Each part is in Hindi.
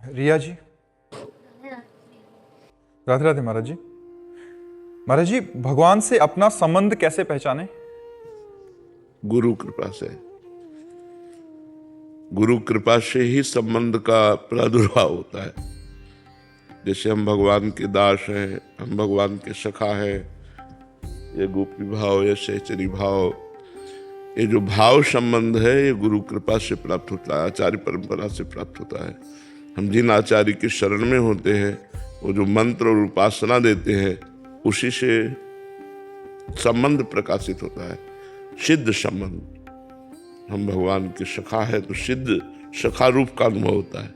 रिया जी, राधे राधे महाराज जी। महाराज जी, भगवान से अपना संबंध कैसे पहचाने? गुरु कृपा से। गुरु कृपा से ही संबंध का प्रादुर्भाव होता है। जैसे हम भगवान के दास हैं, हम भगवान के सखा हैं, ये गोपी भाव, ये सहचरी भाव, ये जो भाव संबंध है ये गुरु कृपा से प्राप्त होता है, आचार्य परंपरा से प्राप्त होता है। हम जिन आचार्य की शरण में होते हैं, वो जो मंत्र और उपासना देते हैं, उसी से संबंध प्रकाशित होता है, सिद्ध संबंध। हम भगवान के सखा है तो सिद्ध सखा रूप का अनुभव होता है।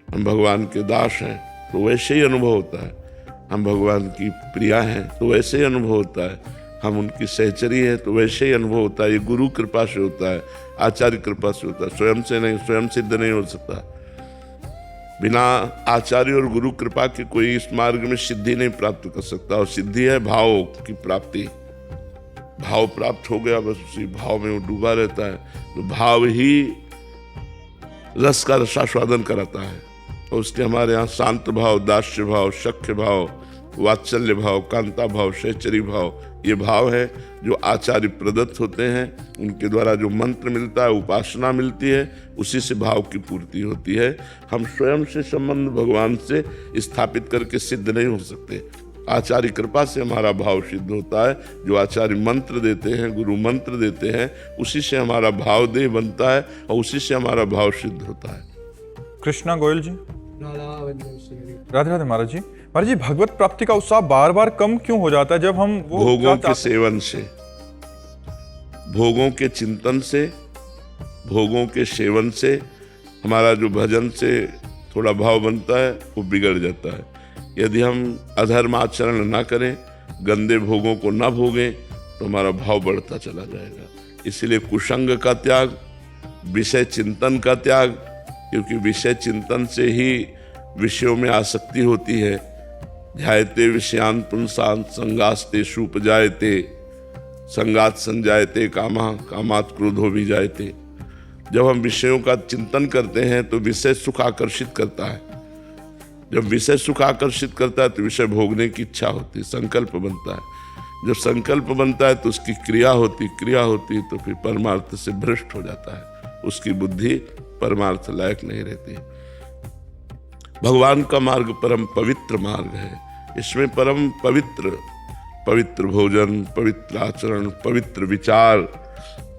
हम भगवान के दास हैं तो वैसे ही अनुभव होता है। हम भगवान की प्रिया हैं तो वैसे ही अनुभव होता है। हम उनकी सहचरी है तो वैसे ही अनुभव होता है। ये गुरु कृपा से होता है, आचार्य कृपा से होता है, स्वयं से नहीं, स्वयं सिद्ध नहीं हो सकता। बिना आचार्य और गुरु कृपा के कोई इस मार्ग में सिद्धि नहीं प्राप्त कर सकता। और सिद्धि है भाव की प्राप्ति। भाव प्राप्त हो गया, बस उसी भाव में वो डूबा रहता है। तो भाव ही रस का रसास्वादन कराता है। और उसके हमारे यहाँ शांत भाव, दास्य भाव, सख्य भाव, वात्सल्य भाव, कांता भाव, सहचरी भाव, ये भाव है जो आचार्य प्रदत्त होते हैं। उनके द्वारा जो मंत्र मिलता है, उपासना मिलती है, उसी से भाव की पूर्ति होती है। हम स्वयं से संबंध भगवान से स्थापित करके सिद्ध नहीं हो सकते। आचार्य कृपा से हमारा भाव सिद्ध होता है। जो आचार्य मंत्र देते हैं, गुरु मंत्र देते हैं, उसी से हमारा भाव देह बनता है और उसी से हमारा भाव सिद्ध होता है। कृष्णा गोयल जी, राधे राधे महाराज जी। महाराज जी, भगवत प्राप्ति का उत्साह बार बार कम क्यों हो जाता है जब हम वो भोगों के सेवन से, भोगों के चिंतन से, भोगों के सेवन से हमारा जो भजन से थोड़ा भाव बनता है वो बिगड़ जाता है। यदि हम अधर्म आचरण ना करें, गंदे भोगों को ना भोगें, तो हमारा भाव बढ़ता चला जाएगा। इसलिए कुसंग का त्याग, विषय चिंतन का त्याग, क्योंकि विषय चिंतन से ही विषयों में आसक्ति होती है। ध्यायते विषयान पुंसान संगास्ते सुपजायते, संगात संजायते कामा, कामात क्रोधो भी जायते। जब हम विषयों का चिंतन करते हैं तो विषय सुख आकर्षित करता है। जब विषय सुख आकर्षित करता है तो विषय भोगने की इच्छा होती है, संकल्प बनता है। जब संकल्प बनता है तो उसकी क्रिया होती, क्रिया होती तो फिर परमार्थ से भ्रष्ट हो जाता है। उसकी बुद्धि परमार्थ लायक नहीं रहती। भगवान का मार्ग परम पवित्र मार्ग है। इसमें परम पवित्र, पवित्र भोजन, पवित्र आचरण, पवित्र विचार,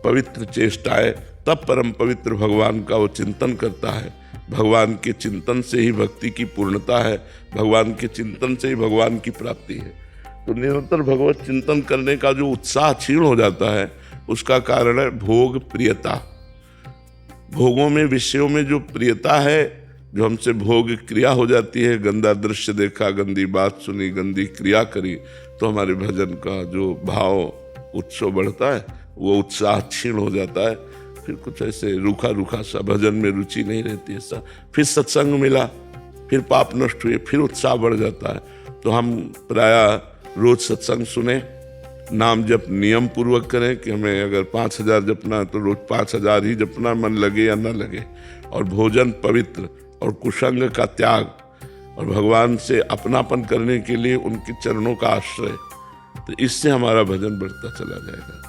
पवित्र चेष्टाएं, तब परम पवित्र भगवान का वो चिंतन करता है। भगवान के चिंतन से ही भक्ति की पूर्णता है। भगवान के चिंतन से ही भगवान की प्राप्ति है। तो निरंतर भगवत चिंतन करने का जो उत्साह क्षीण हो जाता है, उसका कारण है भोग प्रियता। भोगों में, विषयों में जो प्रियता है, जो हमसे भोग क्रिया हो जाती है, गंदा दृश्य देखा, गंदी बात सुनी, गंदी क्रिया करी, तो हमारे भजन का जो भाव उत्सव बढ़ता है, वो उत्साह क्षीण हो जाता है। फिर कुछ ऐसे रूखा रूखा सा, भजन में रुचि नहीं रहती है सा। फिर सत्संग मिला, फिर पाप नष्ट हुए, फिर उत्साह बढ़ जाता है। तो हम प्रायः रोज सत्संग सुने, नाम जप नियम पूर्वक करें कि हमें अगर 5000 जपना है तो रोज 5000 ही जपना, मन लगे या न लगे। और भोजन पवित्र और कुसंग का त्याग और भगवान से अपनापन करने के लिए उनके चरणों का आश्रय, तो इससे हमारा भजन बढ़ता चला जाएगा।